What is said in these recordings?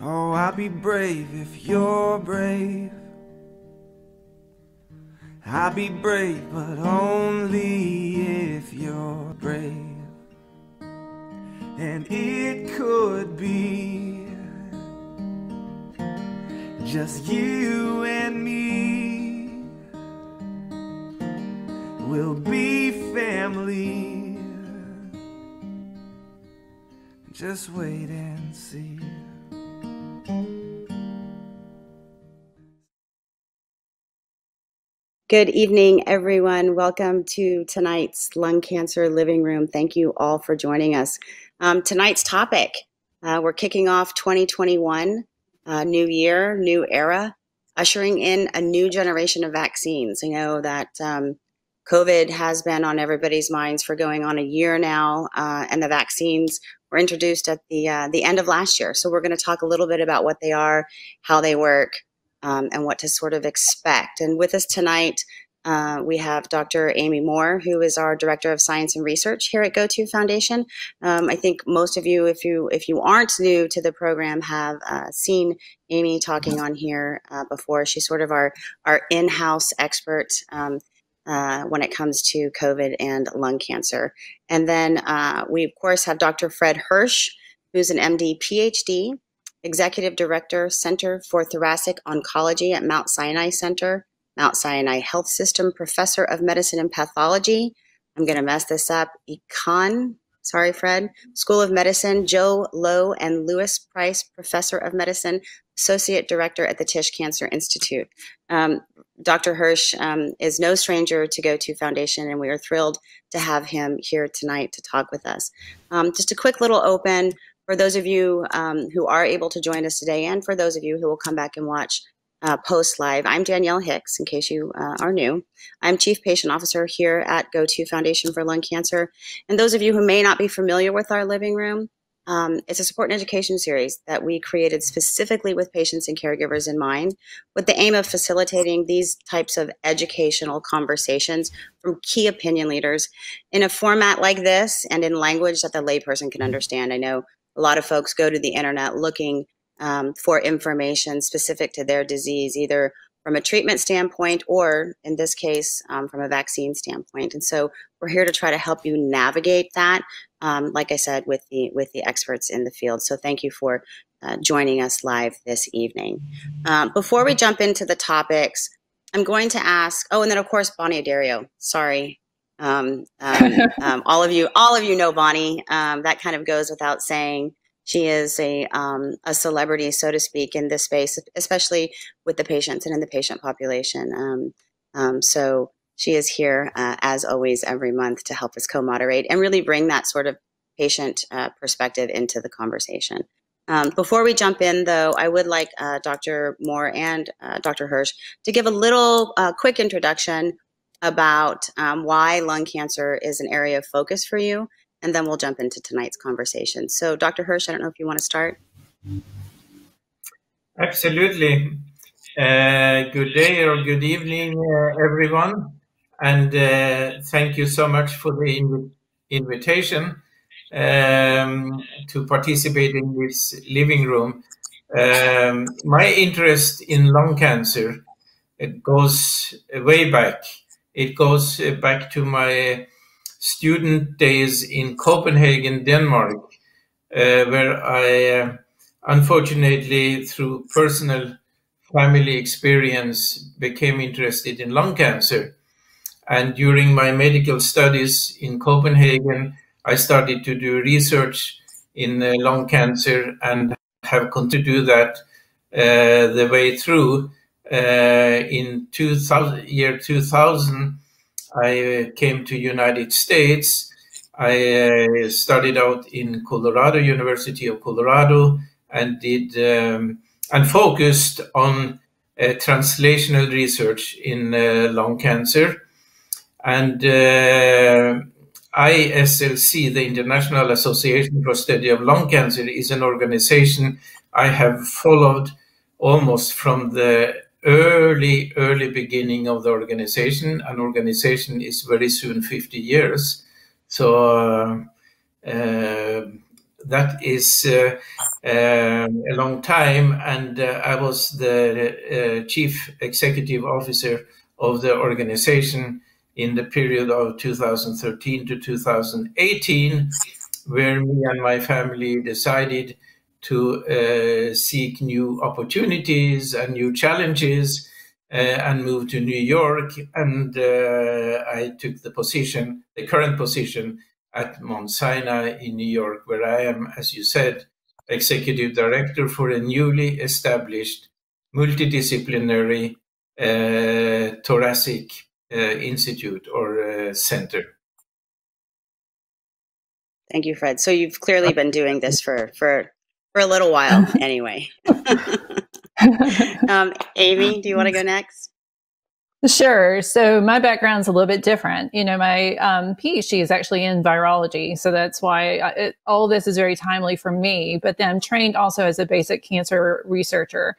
Oh, I'll be brave if you're brave. I'll be brave, but only if you're brave. And it could be just you and me. We'll be family. Just wait and see. Good evening, everyone. Welcome to tonight's Lung Cancer Living Room. Thank you all for joining us. Tonight's topic, we're kicking off 2021, new year, new era, ushering in a new generation of vaccines. I know that COVID has been on everybody's minds for going on a year now, and the vaccines were introduced at the end of last year. So we're going to talk a little bit about what they are, how they work, and what to sort of expect. And with us tonight, we have Dr. Amy Moore, who is our Director of Science and Research here at GoTo Foundation. I think most of you, if you aren't new to the program, have seen Amy talking on here before. She's sort of our in-house expert when it comes to COVID and lung cancer. And then we, of course, have Dr. Fred Hirsch, who's an MD, PhD, Executive Director, Center for Thoracic Oncology at Mount Sinai Center, Mount Sinai Health System, Professor of Medicine and Pathology. I'm going to mess this up. Icahn, sorry, Fred, School of Medicine, Joe Lowe and Lewis Price, Professor of Medicine, Associate Director at the Tisch Cancer Institute. Dr. Hirsch is no stranger to GoTo Foundation, and we are thrilled to have him here tonight to talk with us. Just a quick little open for those of you who are able to join us today, and for those of you who will come back and watch post-live. I'm Danielle Hicks, in case you are new. I'm Chief Patient Officer here at GoTo Foundation for Lung Cancer. And those of you who may not be familiar with our living room, it's a support and education series that we created specifically with patients and caregivers in mind, with the aim of facilitating these types of educational conversations from key opinion leaders in a format like this and in language that the layperson can understand. I know a lot of folks go to the internet looking for information specific to their disease, either from a treatment standpoint or, in this case, from a vaccine standpoint. And so we're here to try to help you navigate that, like I said, with the experts in the field. So thank you for joining us live this evening. Before we jump into the topics, I'm going to ask, oh, and then of course, Bonnie ADDARIO, sorry. All of you know Bonnie. That kind of goes without saying. She is a celebrity, so to speak, in this space, especially with the patients and in the patient population. So she is here, as always, every month to help us co-moderate and really bring that sort of patient perspective into the conversation. Before we jump in, though, I would like Dr. Moore and Dr. Hirsch to give a little quick introduction about why lung cancer is an area of focus for you, and then we'll jump into tonight's conversation. So Dr. Hirsch, I don't know if you want to start. Absolutely. Good day or good evening, everyone. And thank you so much for the invitation to participate in this living room. My interest in lung cancer, it goes way back. It goes back to my student days in Copenhagen, Denmark, where I, unfortunately, through personal family experience, became interested in lung cancer. And during my medical studies in Copenhagen, I started to do research in lung cancer and have continued to do that the way through. In year 2000, I came to United States. I started out in Colorado, University of Colorado, and did and focused on translational research in lung cancer. And ISLC, the International Association for Study of Lung Cancer, is an organization I have followed almost from the early beginning of the organization. An organization is very soon 50 years. So that is a long time, and I was the chief executive officer of the organization in the period of 2013 to 2018, where me and my family decided to seek new opportunities and new challenges, and moved to New York. And I took the current position at Mount Sinai in New York, where I am, as you said, executive director for a newly established multidisciplinary thoracic institute or center. Thank you, Fred. So you've clearly been doing this for a little while anyway. Amy, do you want to go next? Sure. So my background's a little bit different. You know, my PhD is actually in virology. So that's why all this is very timely for me. But then I'm trained also as a basic cancer researcher,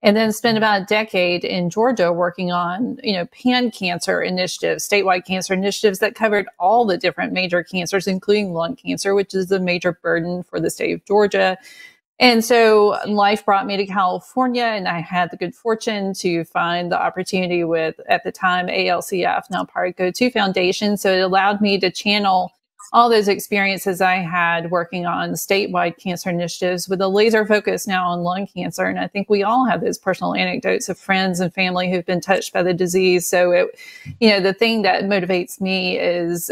and then spent about a decade in Georgia working on, you know, pan-cancer initiatives, statewide cancer initiatives that covered all the different major cancers, including lung cancer, which is a major burden for the state of Georgia. And so life brought me to California, and I had the good fortune to find the opportunity with, at the time, ALCF, now part of Go2 Foundation. So it allowed me to channel all those experiences I had working on statewide cancer initiatives with a laser focus now on lung cancer. And I think we all have those personal anecdotes of friends and family who've been touched by the disease. So, you know, the thing that motivates me is,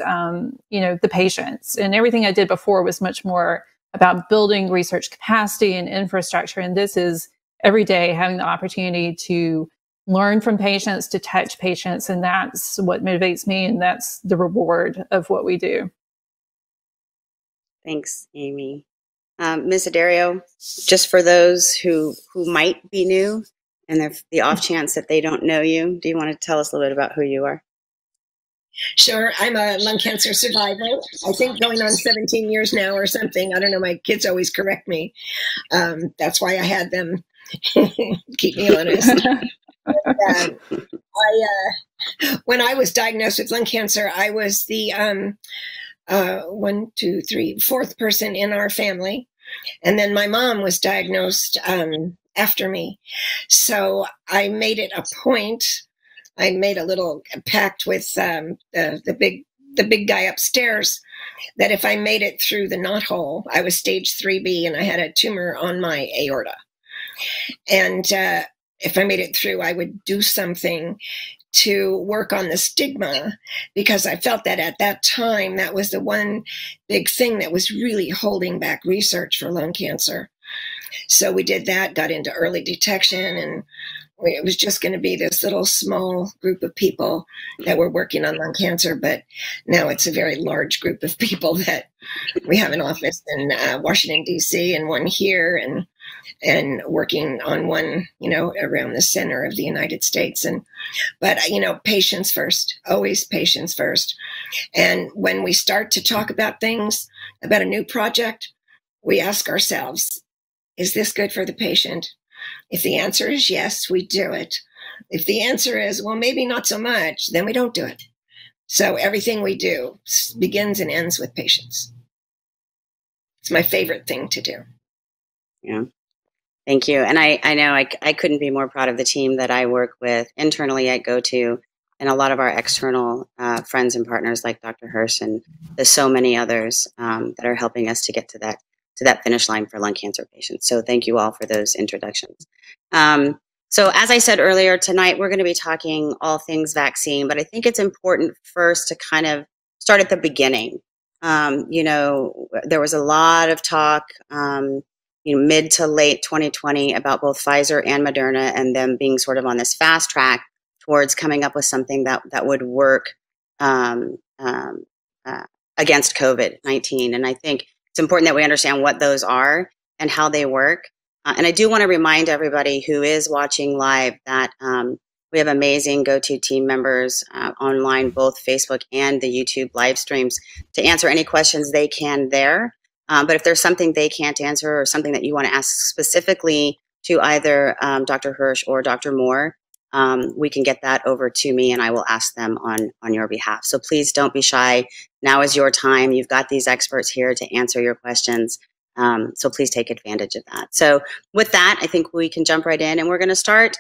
you know, the patients. And everything I did before was much more about building research capacity and infrastructure. And this is every day having the opportunity to learn from patients, to touch patients. And that's what motivates me. And that's the reward of what we do. Thanks, Amy. Ms. ADDARIO, just for those who might be new and the off chance that they don't know you, do you want to tell us a little bit about who you are? Sure. I'm a lung cancer survivor. I think going on 17 years now or something. I don't know. My kids always correct me. That's why I had them keep me honest. When I was diagnosed with lung cancer, I was the fourth person in our family. And then my mom was diagnosed after me. So I made it a point. I made a little pact with the big guy upstairs that if I made it through the knothole, I was stage 3B and I had a tumor on my aorta. And if I made it through, I would do something to work on the stigma, because I felt that at that time, that was the one big thing that was really holding back research for lung cancer. So we did that, got into early detection, and it was just going to be this little small group of people that were working on lung cancer. But now it's a very large group of people that we have an office in Washington, D.C. and one here, and working on one, you know, around the center of the United States. But, you know, patients first, always patients first. And when we start to talk about things, about a new project, we ask ourselves, is this good for the patient? If the answer is yes, we do it. If the answer is, well, maybe not so much, then we don't do it. So everything we do begins and ends with patients. It's my favorite thing to do. Yeah. Thank you. And I know I couldn't be more proud of the team that I work with internally at Go2, and a lot of our external friends and partners like Dr. Hirsch, and there's so many others that are helping us to get to that finish line for lung cancer patients. So thank you all for those introductions. So as I said earlier, tonight we're going to be talking all things vaccine, but I think it's important first to kind of start at the beginning. You know, there was a lot of talk, you know, mid to late 2020 about both Pfizer and Moderna and them being sort of on this fast track towards coming up with something that would work against COVID-19. And I think it's important that we understand what those are and how they work. And I do want to remind everybody who is watching live that we have amazing Go2 team members online, both Facebook and the YouTube live streams, to answer any questions they can there. But if there's something they can't answer or something that you want to ask specifically to either Dr. Hirsch or Dr. Moore, we can get that over to me and I will ask them on your behalf. So please don't be shy. Now is your time. You've got these experts here to answer your questions. So please take advantage of that. So with that, I think we can jump right in, and we're going to start.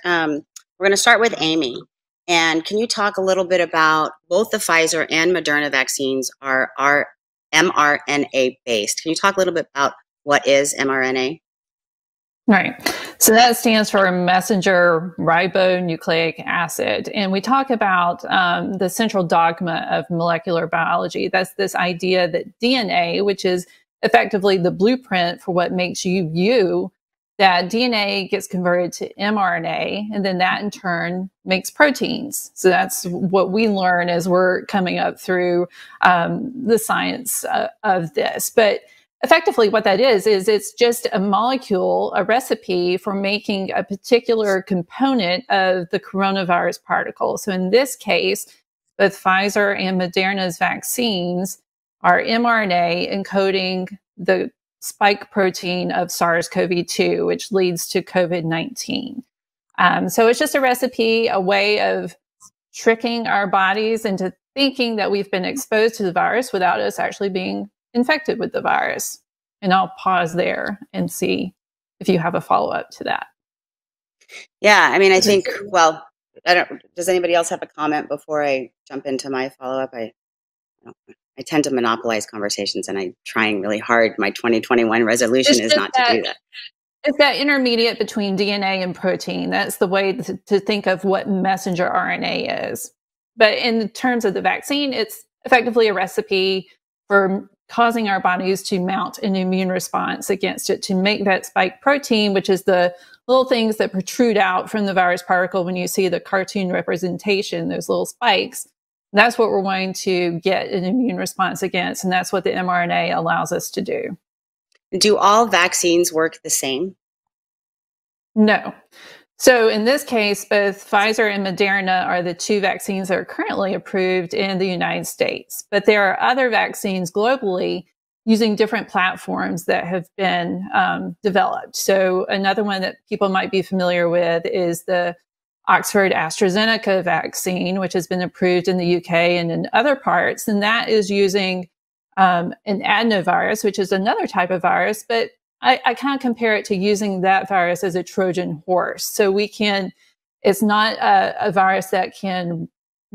With Amy. And can you talk a little bit about both the Pfizer and Moderna vaccines are mRNA based? Can you talk a little bit about what is mRNA? Right. So that stands for messenger ribonucleic acid. And we talk about the central dogma of molecular biology. That's this idea that DNA, which is effectively the blueprint for what makes you you, that DNA gets converted to mRNA, and then that in turn makes proteins. So that's what we learn as we're coming up through the science of this. But effectively what that is it's just a molecule, a recipe for making a particular component of the coronavirus particle. So in this case, both Pfizer and Moderna's vaccines are mRNA encoding the spike protein of SARS-CoV-2, which leads to COVID-19. So it's just a recipe, a way of tricking our bodies into thinking that we've been exposed to the virus without us actually being infected with the virus. And I'll pause there and see if you have a follow-up to that. Yeah, I mean, I think, well, does anybody else have a comment before I jump into my follow-up? I tend to monopolize conversations, and I'm trying really hard. My 2021 resolution is not to do that. It's that intermediate between DNA and protein. That's the way to think of what messenger RNA is. But in terms of the vaccine, it's effectively a recipe for causing our bodies to mount an immune response against it, to make that spike protein, which is the little things that protrude out from the virus particle when you see the cartoon representation, those little spikes. That's what we're wanting to get an immune response against, and that's what the mRNA allows us to do. Do all vaccines work the same? No. So in this case, both Pfizer and Moderna are the two vaccines that are currently approved in the United States. But there are other vaccines globally using different platforms that have been developed. So another one that people might be familiar with is the Oxford AstraZeneca vaccine, which has been approved in the UK and in other parts. And that is using an adenovirus, which is another type of virus, but I kind of compare it to using that virus as a Trojan horse. So it's not a virus that can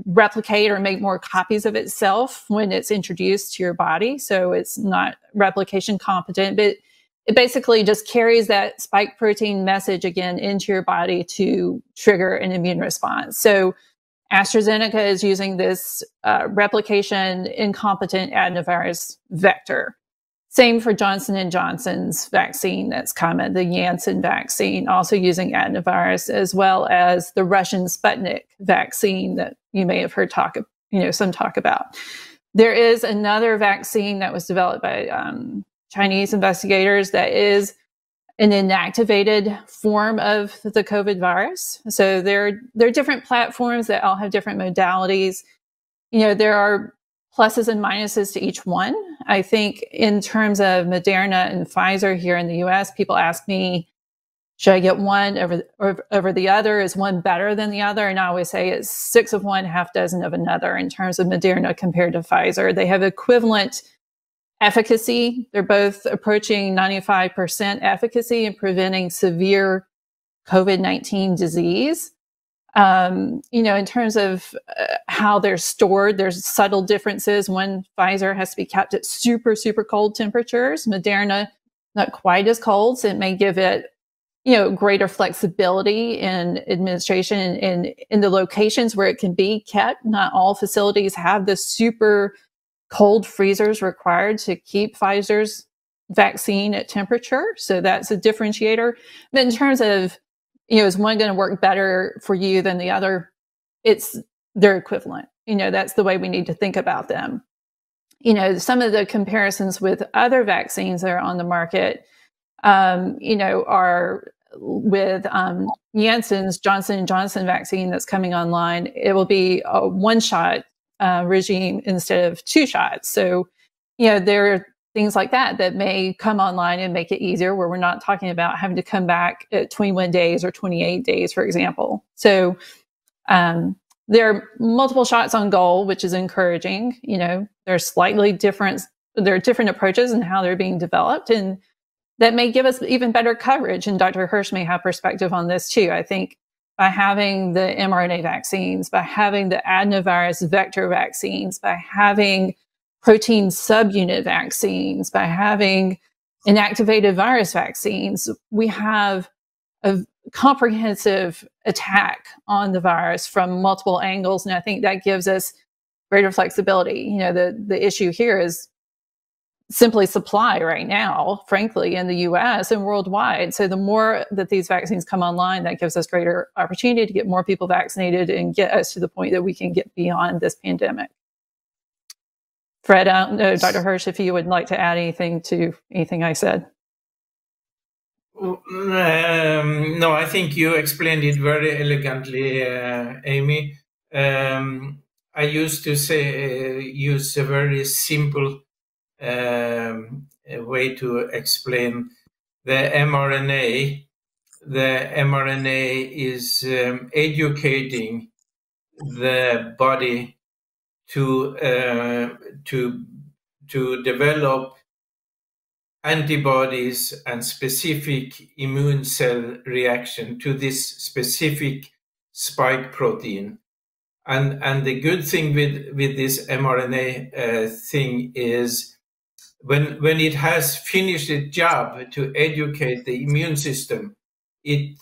replicate or make more copies of itself when it's introduced to your body. So it's not replication competent, but it basically just carries that spike protein message again into your body to trigger an immune response. So AstraZeneca is using this replication incompetent adenovirus vector. Same for Johnson & Johnson's vaccine that's common, the Janssen vaccine, also using adenovirus, as well as the Russian Sputnik vaccine that you may have heard some talk about. There is another vaccine that was developed by Chinese investigators that is an inactivated form of the COVID virus. So there are different platforms that all have different modalities. There are pluses and minuses to each one. I think in terms of Moderna and Pfizer here in the US, people ask me, should I get one over the other? Is one better than the other? And I always say it's 6 of one, half dozen of another in terms of Moderna compared to Pfizer. They have equivalent efficacy. They're both approaching 95% efficacy in preventing severe COVID-19 disease. In terms of how they're stored, there's subtle differences. One, Pfizer has to be kept at super, super cold temperatures. Moderna, not quite as cold, so it may give it, greater flexibility in administration and in the locations where it can be kept. Not all facilities have the super cold freezers required to keep Pfizer's vaccine at temperature. So that's a differentiator. But in terms of, is one going to work better for you than the other? They're equivalent. That's the way we need to think about them. Some of the comparisons with other vaccines that are on the market, are with Janssen's Johnson & Johnson vaccine that's coming online. It will be a one-shot regime instead of 2 shots. So, there are things like that may come online and make it easier, where we're not talking about having to come back at 21 days or 28 days, for example. So there are multiple shots on goal, which is encouraging. There are different approaches in how they're being developed. And that may give us even better coverage. And Dr. Hirsch may have perspective on this too. I think by having the mRNA vaccines, by having the adenovirus vector vaccines, by having protein subunit vaccines, by having inactivated virus vaccines, we have a comprehensive attack on the virus from multiple angles. And I think that gives us greater flexibility. You know, the issue here is simply supply right now, frankly, in the US and worldwide. So the more that these vaccines come online, that gives us greater opportunity to get more people vaccinated and get us to the point that we can get beyond this pandemic. Fred, I don't know, Dr. Hirsch, if you would like to add anything to anything I said. No, I think you explained it very elegantly, Amy. I used to say, use a very simple way to explain the mRNA. The mRNA is educating the body to develop antibodies and specific immune cell reaction to this specific spike protein. And the good thing with this mRNA thing is when it has finished its job to educate the immune system, it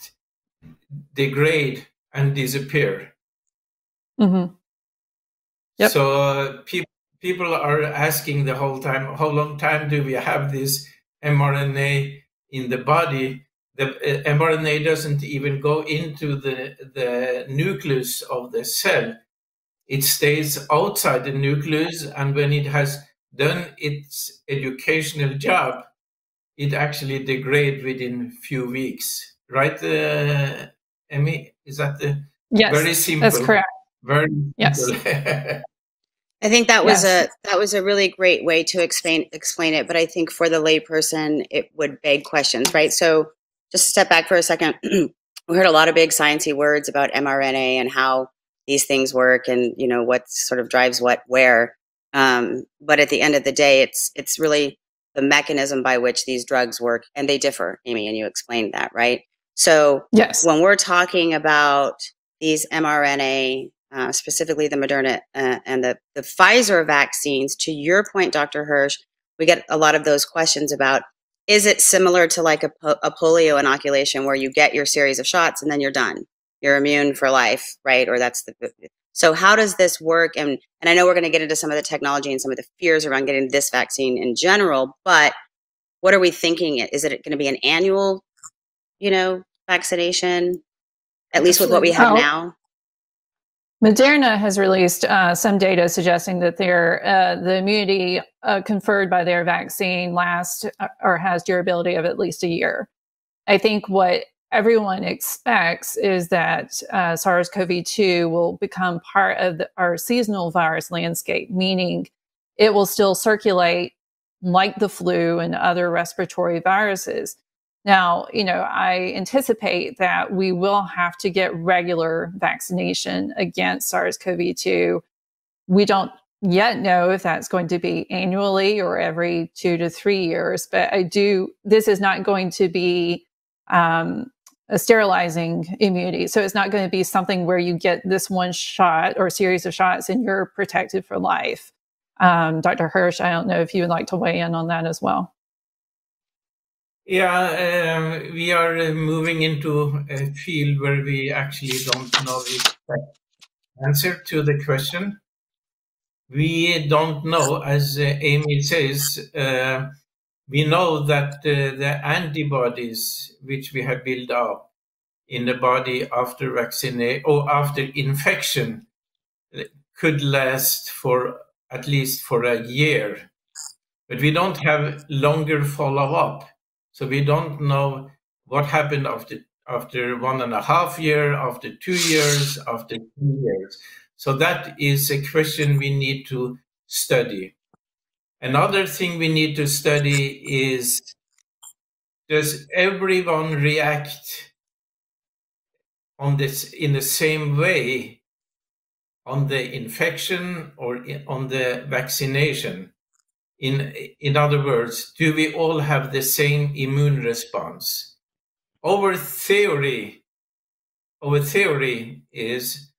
degrades and disappears. Mm-hmm. Yep. So people are asking the whole time, how long time do we have this mRNA in the body? The mRNA doesn't even go into the nucleus of the cell. It stays outside the nucleus, and when it has done its educational job, it actually degrades within a few weeks. Right, Emmy? Is that yes, very simple? That's correct. Very yes. I think that was a really great way to explain it, but I think for the layperson it would beg questions, right? So just to step back for a second, we heard a lot of big sciencey words about mRNA and how these things work, and you know what sort of drives what where. But at the end of the day, it's really the mechanism by which these drugs work, and they differ, Amy, and you explained that, right? So yes, when we're talking about these mRNA, specifically the Moderna and the Pfizer vaccines, to your point, Dr. Hirsch, we get a lot of those questions about, is it similar to like a polio inoculation where you get your series of shots and then you're done? You're immune for life, right? Or that's the... So how does this work? And I know we're going to get into some of the technology and some of the fears around getting this vaccine in general, but what are we thinking? Is it going to be an annual, vaccination, at least with what we have now? Moderna has released some data suggesting that the immunity conferred by their vaccine lasts or has durability of at least a year. I think what everyone expects is that SARS-CoV-2 will become part of our seasonal virus landscape, meaning it will still circulate like the flu and other respiratory viruses. Now, I anticipate that we will have to get regular vaccination against SARS-CoV-2. We don't yet know if that's going to be annually or every 2 to 3 years, but this is not going to be a sterilizing immunity. So it's not going to be something where you get this one shot or series of shots and you're protected for life. Dr. Hirsch, I don't know if you would like to weigh in on that as well. Yeah, we are moving into a field where we actually don't know the exact answer to the question. We don't know, as Amy says, we know that the antibodies which we have built up in the body after vaccination or after infection could last for at least for a year, but we don't have longer follow-up. So we don't know what happened after 1.5 years, after 2 years, after 3 years. So that is a question we need to study. Another thing we need to study is, does everyone react on this in the same way on the infection or on the vaccination? In other words, do we all have the same immune response? Our theory is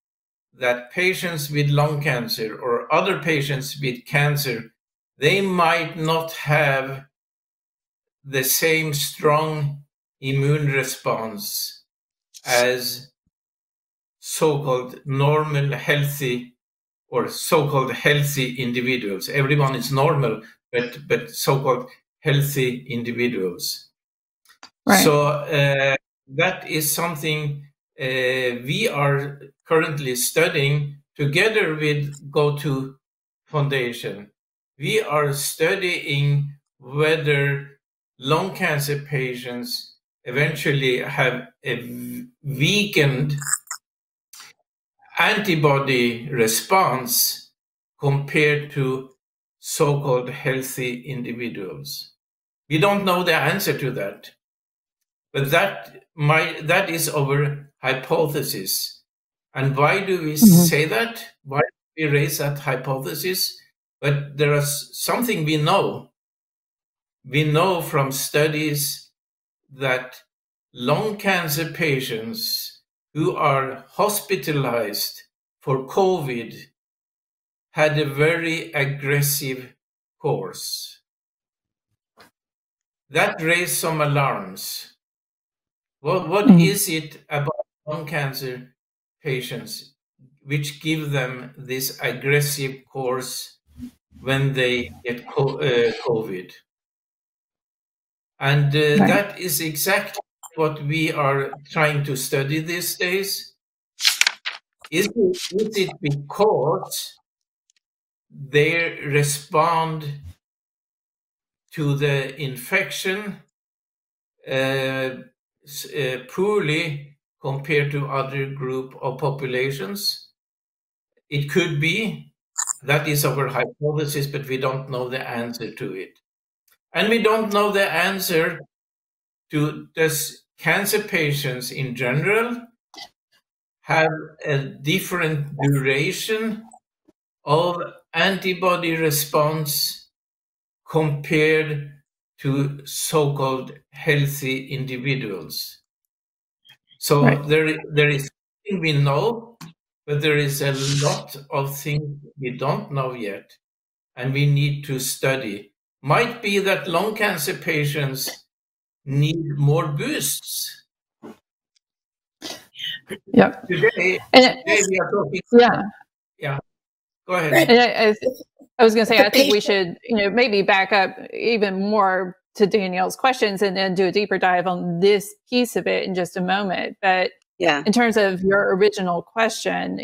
that patients with lung cancer or other patients with cancer, they might not have the same strong immune response as so-called normal, healthy, or so-called healthy individuals. Everyone is normal, but so-called healthy individuals. Right. So that is something we are currently studying together with GoTo Foundation. We are studying whether lung cancer patients eventually have a weakened antibody response compared to so-called healthy individuals. We don't know the answer to that, but that is our hypothesis. And why do we say that? Why do we raise that hypothesis? But there is something we know. We know from studies that lung cancer patients who are hospitalized for COVID had a very aggressive course. That raised some alarms. What is it about lung cancer patients which give them this aggressive course when they get COVID? And that is exactly what we are trying to study these days. Is it because they respond to the infection poorly compared to other group of populations? It could be. That is our hypothesis, but we don't know the answer to it. And we don't know the answer to does cancer patients in general have a different duration of antibody response compared to so-called healthy individuals. So there is something we know, but there is a lot of things we don't know yet, and we need to study. Might be that lung cancer patients need more boosts. Yep. Today we are talking. Yeah. Go ahead. And I was going to say, I think we should, maybe back up even more to Danielle's questions and then do a deeper dive on this piece of it in just a moment. But in terms of your original question,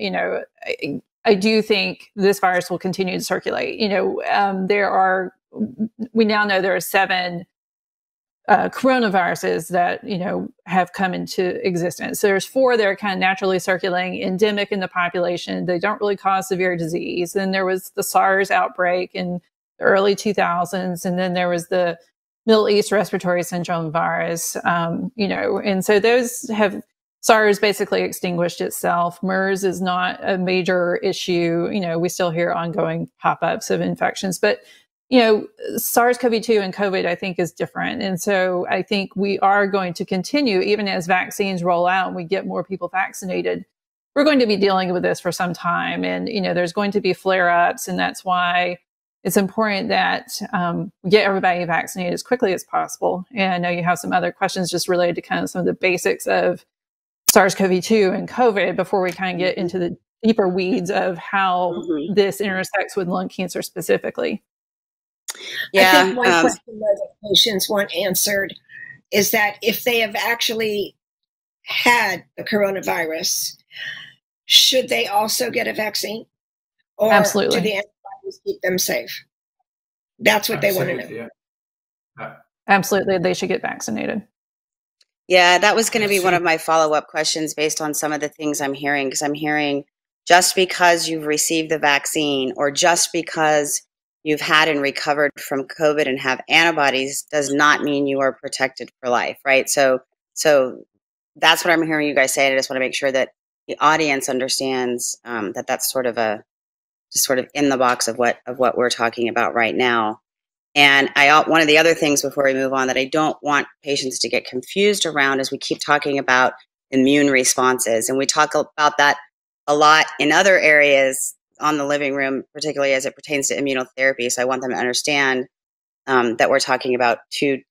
I do think this virus will continue to circulate. We now know there are 7 coronaviruses that have come into existence. So there's 4 that are kind of naturally circulating, endemic in the population. They don't really cause severe disease. Then there was the SARS outbreak in the early 2000s, and then there was the Middle East respiratory syndrome virus. And so those have SARS basically extinguished itself. MERS is not a major issue. We still hear ongoing pop-ups of infections, but SARS-CoV-2 and COVID, I think, is different. And so I think we are going to continue, even as vaccines roll out and we get more people vaccinated, we're going to be dealing with this for some time. And, there's going to be flare-ups. And that's why it's important that we get everybody vaccinated as quickly as possible. And I know you have some other questions just related to kind of some of the basics of SARS-CoV-2 and COVID before we kind of get into the deeper weeds of how this intersects with lung cancer specifically. I think one question that patients want answered is that if they have actually had the coronavirus, should they also get a vaccine? Or Absolutely. do the antibodies keep them safe? That's what they want to know. Yeah. Absolutely, they should get vaccinated. Yeah, that was going to be one of my follow-up questions based on some of the things I'm hearing, because I'm hearing just because you've received the vaccine or just because you've had and recovered from COVID and have antibodies does not mean you are protected for life, right? So that's what I'm hearing you guys say. I just want to make sure that the audience understands that that's sort of just sort of in the box of what we're talking about right now. And one of the other things before we move on that I don't want patients to get confused around is we keep talking about immune responses. And we talk about that a lot in other areas on the living room, particularly as it pertains to immunotherapy. So I want them to understand that we're talking about two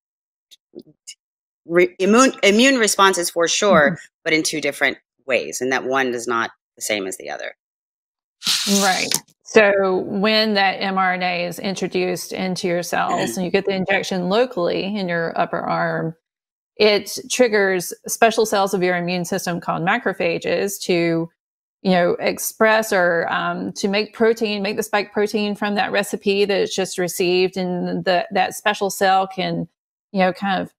immune responses for sure, but in two different ways, and that one is not the same as the other. Right. So when that mRNA is introduced into your cells and you get the injection locally in your upper arm, it triggers special cells of your immune system called macrophages to, express or to make the spike protein from that recipe that it's just received. And that special cell can, kind of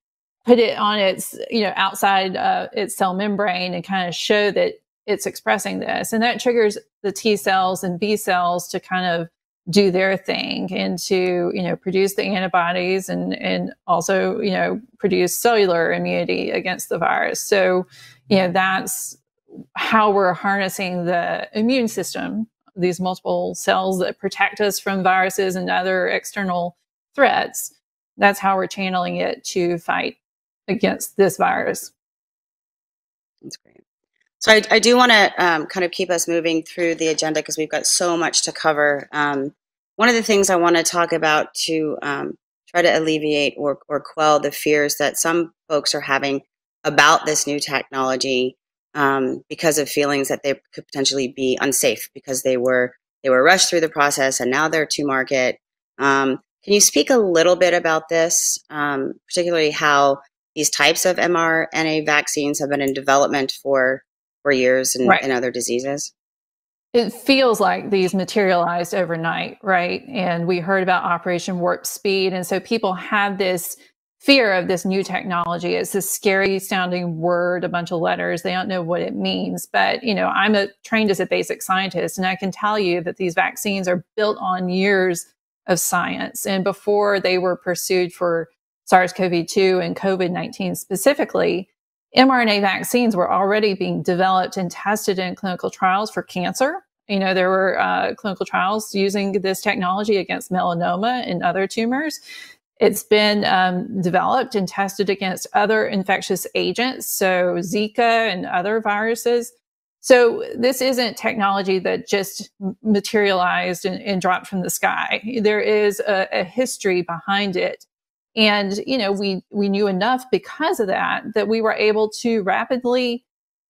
put it on its, outside its cell membrane and kind of show that it's expressing this. And that triggers the T cells and B cells to kind of do their thing and to, produce the antibodies and also, produce cellular immunity against the virus. So, that's how we're harnessing the immune system, these multiple cells that protect us from viruses and other external threats. That's how we're channeling it to fight against this virus. That's great. So I do want to kind of keep us moving through the agenda because we've got so much to cover. One of the things I want to talk about to try to alleviate or quell the fears that some folks are having about this new technology because of feelings that they could potentially be unsafe because they were rushed through the process and now they're to market. Can you speak a little bit about this, particularly how these types of mRNA vaccines have been in development for years in other diseases? It feels like these materialized overnight, right? And we heard about Operation Warp Speed. And so people have this fear of this new technology. It's this scary sounding word, a bunch of letters. They don't know what it means. But, I'm trained as a basic scientist, and I can tell you that these vaccines are built on years of science. And before they were pursued for SARS-CoV-2 and COVID-19 specifically, mRNA vaccines were already being developed and tested in clinical trials for cancer. There were clinical trials using this technology against melanoma and other tumors. It's been developed and tested against other infectious agents, so Zika and other viruses. So this isn't technology that just materialized and dropped from the sky. There is a history behind it. And, we knew enough because of that we were able to rapidly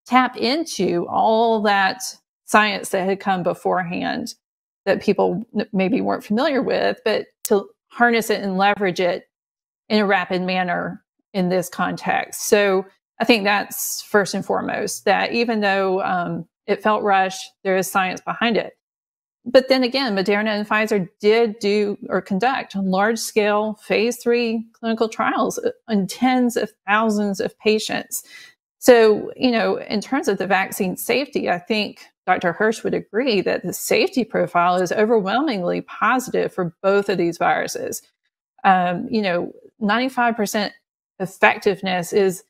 tap into all that science that had come beforehand that people maybe weren't familiar with, but to harness it and leverage it in a rapid manner in this context. So I think that's first and foremost, that even though it felt rushed, there is science behind it. But then again, Moderna and Pfizer did do or conduct large-scale phase 3 clinical trials on tens of thousands of patients. So, in terms of the vaccine safety, I think Dr. Hirsch would agree that the safety profile is overwhelmingly positive for both of these viruses. 95% effectiveness is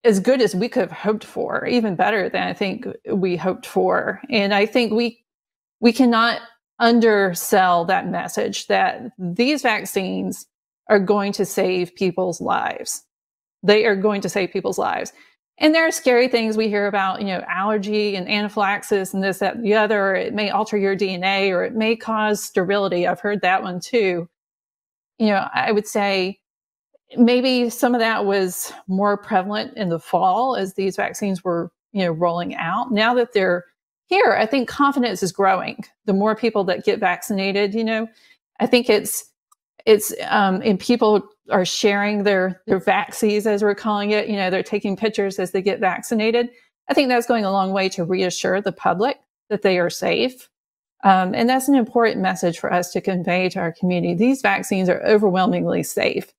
as good as we could have hoped for, even better than I think we hoped for. And I think we cannot undersell that message that these vaccines are going to save people's lives. They are going to save people's lives. And there are scary things we hear about, allergy and anaphylaxis and this, that, and the other. It may alter your DNA or it may cause sterility. I've heard that one too. I would say maybe some of that was more prevalent in the fall as these vaccines were, rolling out. Now that they're here, I think confidence is growing. The more people that get vaccinated, I think it's and people are sharing their vaccines, as we're calling it. They're taking pictures as they get vaccinated. I think that's going a long way to reassure the public that they are safe. And that's an important message for us to convey to our community. These vaccines are overwhelmingly safe.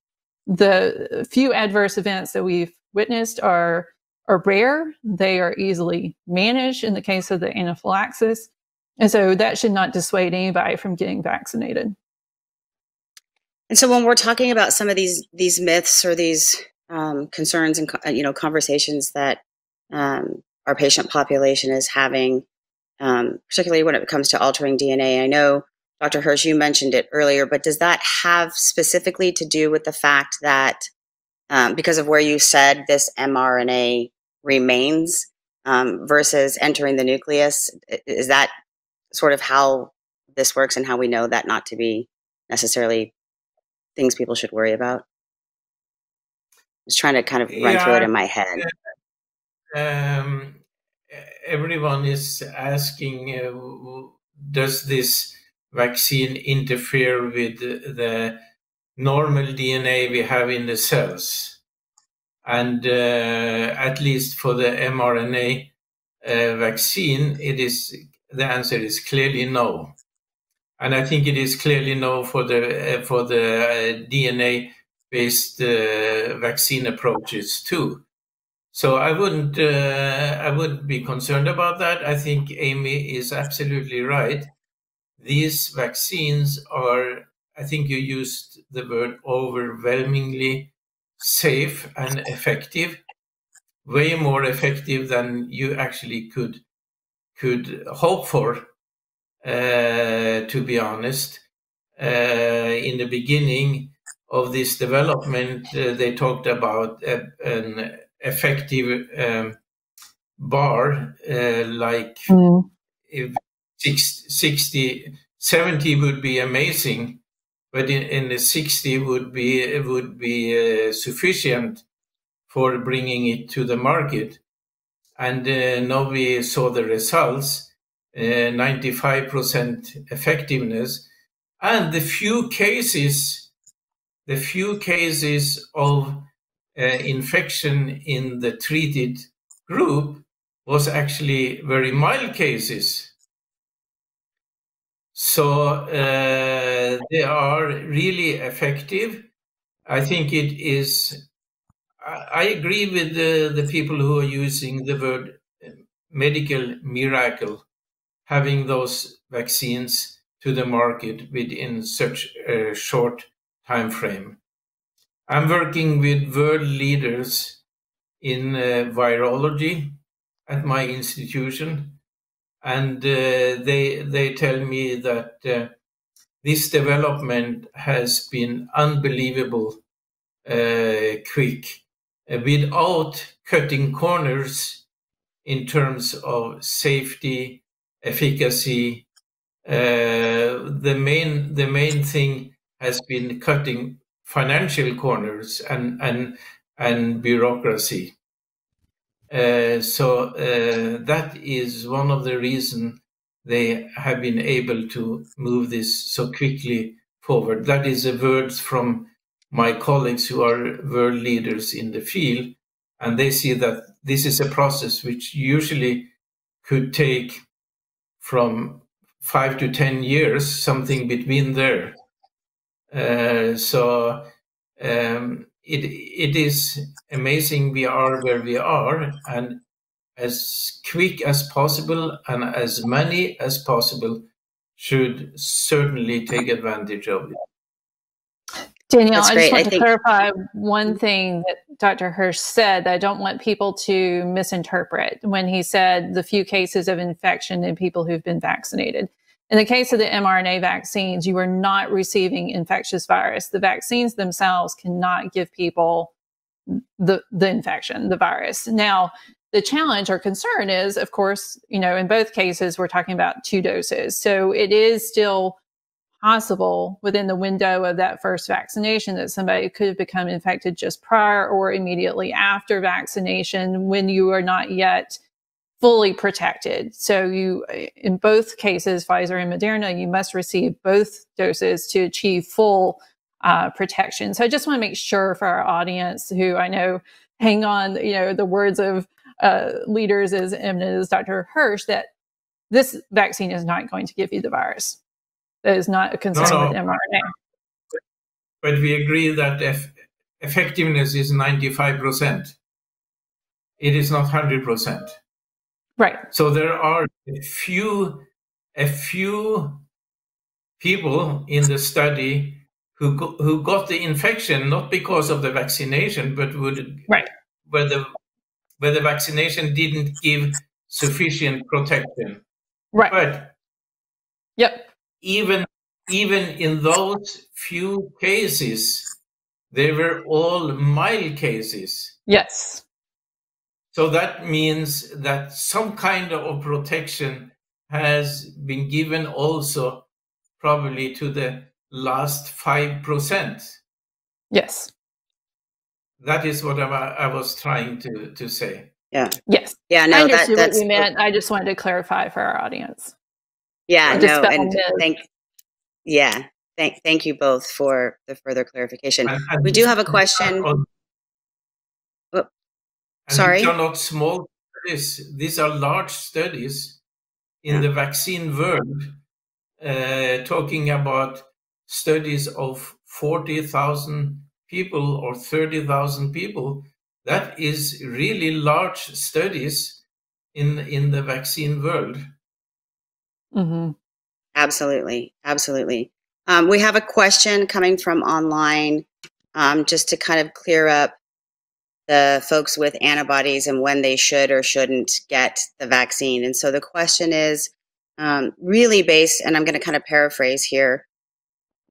The few adverse events that we've witnessed are rare. They are easily managed in the case of the anaphylaxis. And so that should not dissuade anybody from getting vaccinated. And so when we're talking about some of these myths or these concerns and conversations that our patient population is having, particularly when it comes to altering DNA, I know Dr. Hirsch, you mentioned it earlier, but does that have specifically to do with the fact that because of where you said this mRNA remains versus entering the nucleus, is that sort of how this works and how we know that not to be necessarily things people should worry about? Just trying to kind of run through it in my head. Everyone is asking, does this vaccine interfere with the normal DNA we have in the cells? And at least for the mRNA vaccine, the answer is clearly no. And I think it is clearly no for the DNA-based vaccine approaches too. So I wouldn't be concerned about that. I think Amy is absolutely right. These vaccines are, I think you used the word overwhelmingly safe and effective, way more effective than you actually could hope for, to be honest. In the beginning of this development, they talked about an effective bar, like if 60, 70 would be amazing, but in the 60 would be sufficient for bringing it to the market. And now we saw the results, 95% effectiveness, and the few cases of infection in the treated group was actually very mild cases. So they are really effective. I think it is. I agree with the people who are using the word medical miracle, having those vaccines to the market within such a short time frame. I'm working with world leaders in virology at my institution, and they tell me that this development has been unbelievable quick, without cutting corners in terms of safety, efficacy. The main thing has been cutting financial corners and bureaucracy. So that is one of the reasons they have been able to move this so quickly forward. That is the words from my colleagues who are world leaders in the field, and they see that this is a process which usually could take from 5 to 10 years, something between there. So it is amazing we are where we are, and as quick as possible and as many as possible should certainly take advantage of it. Danielle, I just want to clarify one thing that Dr. Hirsch said that I don't want people to misinterpret when he said the few cases of infection in people who've been vaccinated. In the case of the mRNA vaccines, you are not receiving infectious virus. The vaccines themselves cannot give people the infection, the virus. Now, the challenge or concern is, of course, in both cases, we're talking about 2 doses. So it is still possible within the window of that first vaccination that somebody could have become infected just prior or immediately after vaccination when you are not yet fully protected. So in both cases, Pfizer and Moderna, you must receive both doses to achieve full protection. So I just want to make sure for our audience who I know hang on, the words of leaders as eminent as Dr. Hirsch, that this vaccine is not going to give you the virus. That is not a concern with mRNA. But we agree that effectiveness is 95%. It is not 100%. Right. So there are a few people in the study who got the infection not because of the vaccination, but where the vaccination didn't give sufficient protection. Right. But yep. Even even in those few cases, they were all mild cases. Yes. So that means that some kind of protection has been given also probably to the last 5%. Yes. That is what I was trying to say. Yeah. Yes. Yeah. No, I understood that's what you meant. I just wanted to clarify for our audience. Yeah. No. And myths. thank you both for the further clarification. And we do have a question. Sorry. These are not small studies. These are large studies in the vaccine world, talking about studies of 40,000 people or 30,000 people. That is really large studies in the vaccine world. Mm-hmm. Absolutely. Absolutely. We have a question coming from online, just to kind of clear up the folks with antibodies and when they should or shouldn't get the vaccine. And so the question is really based, and I'm going to kind of paraphrase here,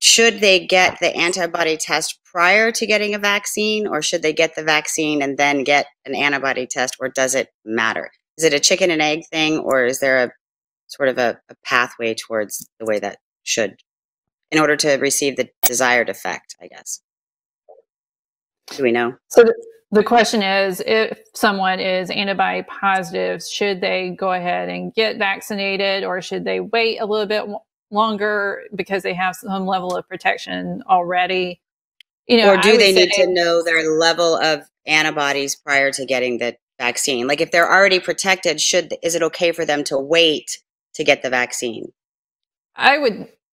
should they get the antibody test prior to getting a vaccine, or should they get the vaccine and then get an antibody test, or does it matter? Is it a chicken and egg thing, or is there a sort of a pathway towards the way that should, in order to receive the desired effect, I guess? Do we know? So the question is, if someone is antibody positive, should they go ahead and get vaccinated, or should they wait a little bit longer because they have some level of protection already? You know, or do they need to know their level of antibodies prior to getting the vaccine? Like if they're already protected, is it okay for them to wait to get the vaccine?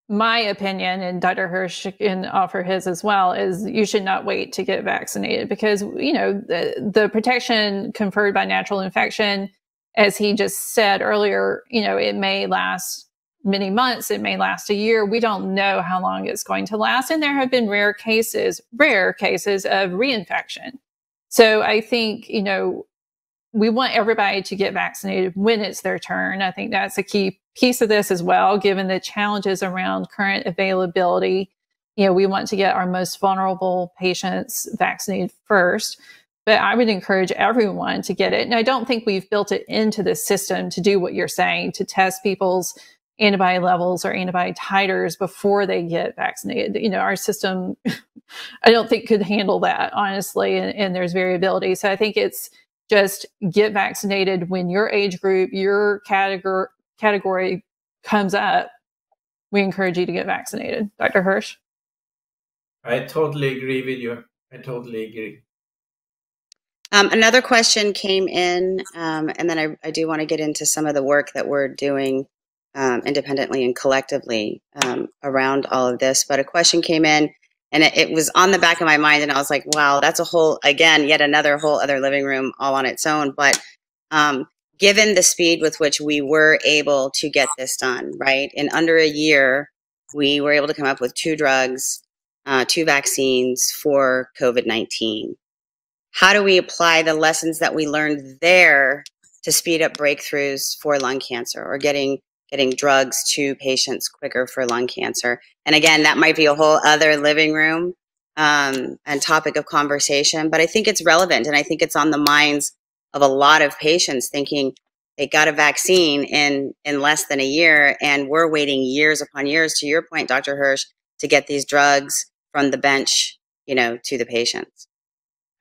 My opinion, and Dr. Hirsch can offer his as well, is you should not wait to get vaccinated, because, you know, the protection conferred by natural infection, as he just said earlier, you know, it may last many months, it may last a year. We don't know how long it's going to last. And there have been rare cases of reinfection. So I think, you know, we want everybody to get vaccinated when it's their turn. I think that's a key piece of this as well, given the challenges around current availability. You know, we want to get our most vulnerable patients vaccinated first, but I would encourage everyone to get it. And I don't think we've built it into the system to do what you're saying, to test people's antibody levels or antibody titers before they get vaccinated. You know, our system, I don't think could handle that, honestly, and there's variability. So I think it's just get vaccinated when your age group, your category comes up. We encourage you to get vaccinated. Dr. Hirsch? I totally agree with you. I totally agree. Another question came in, and then I do want to get into some of the work that we're doing independently and collectively around all of this. But a question came in, and it was on the back of my mind, and I was like, wow, that's a whole, again, yet another whole other living room all on its own. But given the speed with which we were able to get this done, right? In under a year, we were able to come up with 2 drugs, 2 vaccines for COVID-19. How do we apply the lessons that we learned there to speed up breakthroughs for lung cancer, or getting drugs to patients quicker for lung cancer? And again, that might be a whole other living room and topic of conversation, but I think it's relevant, and I think it's on the minds of a lot of patients thinking they got a vaccine in less than a year, and we're waiting years upon years, to your point, Dr. Hirsch, to get these drugs from the bench, you know, to the patients.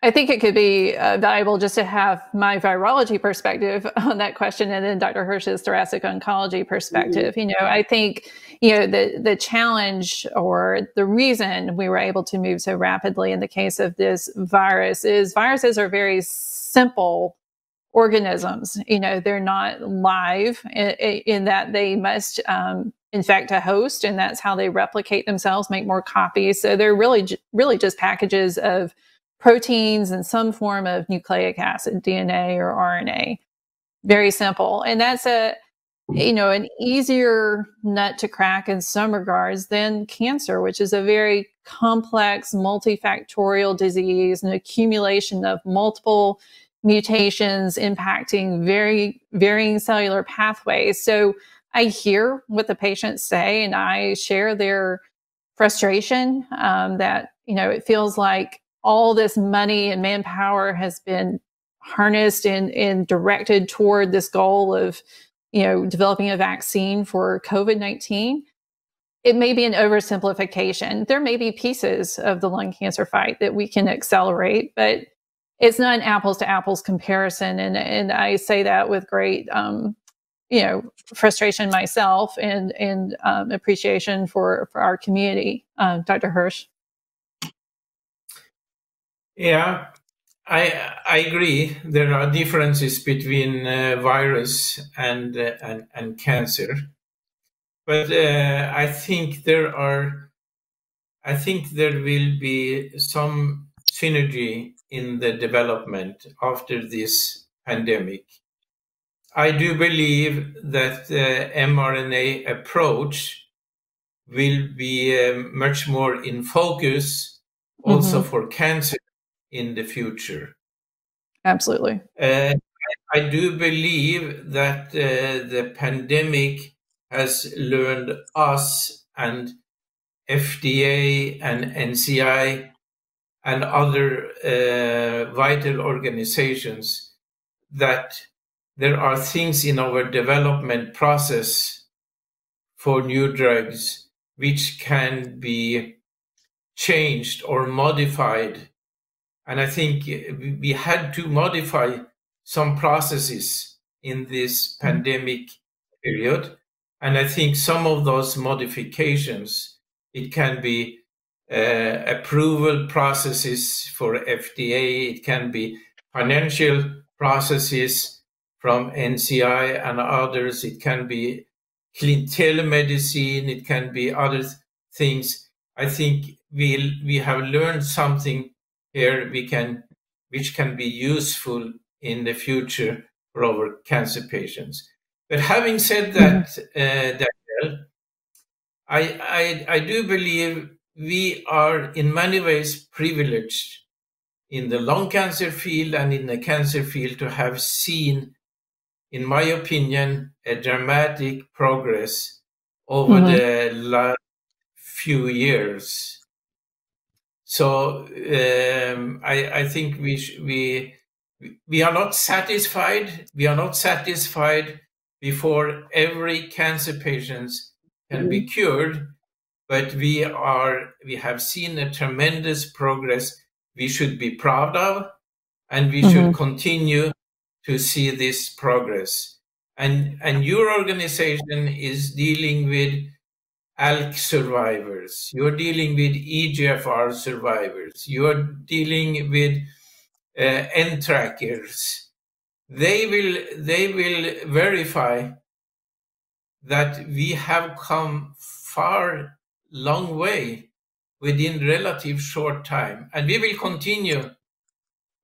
I think it could be valuable just to have my virology perspective on that question, and then Dr. Hirsch's thoracic oncology perspective. You know, I think, you know, the challenge or the reason we were able to move so rapidly in the case of this virus is viruses are very simple organisms. You know, they're not live in that they must infect a host, and that's how they replicate themselves, make more copies. So they're really just packages of proteins and some form of nucleic acid, DNA or RNA. Very simple. And that's an easier nut to crack in some regards than cancer, which is a very complex, multifactorial disease, an accumulation of multiple mutations impacting very varying cellular pathways. So I hear what the patients say, and I share their frustration that, it feels like all this money and manpower has been harnessed and directed toward this goal of, developing a vaccine for COVID-19. It may be an oversimplification. There may be pieces of the lung cancer fight that we can accelerate, but it's not an apples to apples comparison. And I say that with great, frustration myself and appreciation for our community. Dr. Hirsch. Yeah, I agree. There are differences between virus and cancer, but I think there will be some synergy in the development after this pandemic. I do believe that the mRNA approach will be much more in focus also for cancer in the future. Absolutely. I do believe that the pandemic has learned us and FDA and NCI and other vital organizations that there are things in our development process for new drugs which can be changed or modified. And I think we had to modify some processes in this pandemic period. And I think some of those modifications, it can be approval processes for FDA, it can be financial processes from NCI and others, it can be telemedicine, it can be other things. I think we have learned something here which can be useful in the future for our cancer patients. But having said that, Danielle, I do believe we are in many ways privileged in the lung cancer field and in the cancer field to have seen, in my opinion, a dramatic progress over the last few years. So I think we are not satisfied. We are not satisfied before every cancer patient can be cured, but we have seen a tremendous progress we should be proud of, and we should continue to see this progress. And your organization is dealing with ALK survivors, you're dealing with EGFR survivors, you're dealing with NTRKers. They will verify that we have come far, long way within relative short time, and we will continue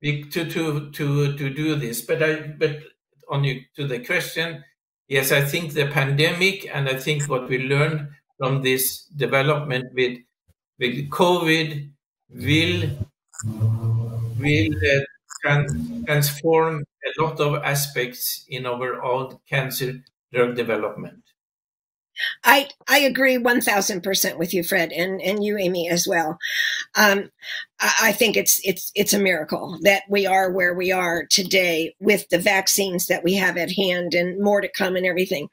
to do this. But to the question, yes, I think the pandemic, and I think what we learned from this development with COVID will transform a lot of aspects in our own cancer drug development. I agree 1,000% with you, Fred, and you, Amy, as well. I think it's a miracle that we are where we are today with the vaccines that we have at hand and more to come and everything.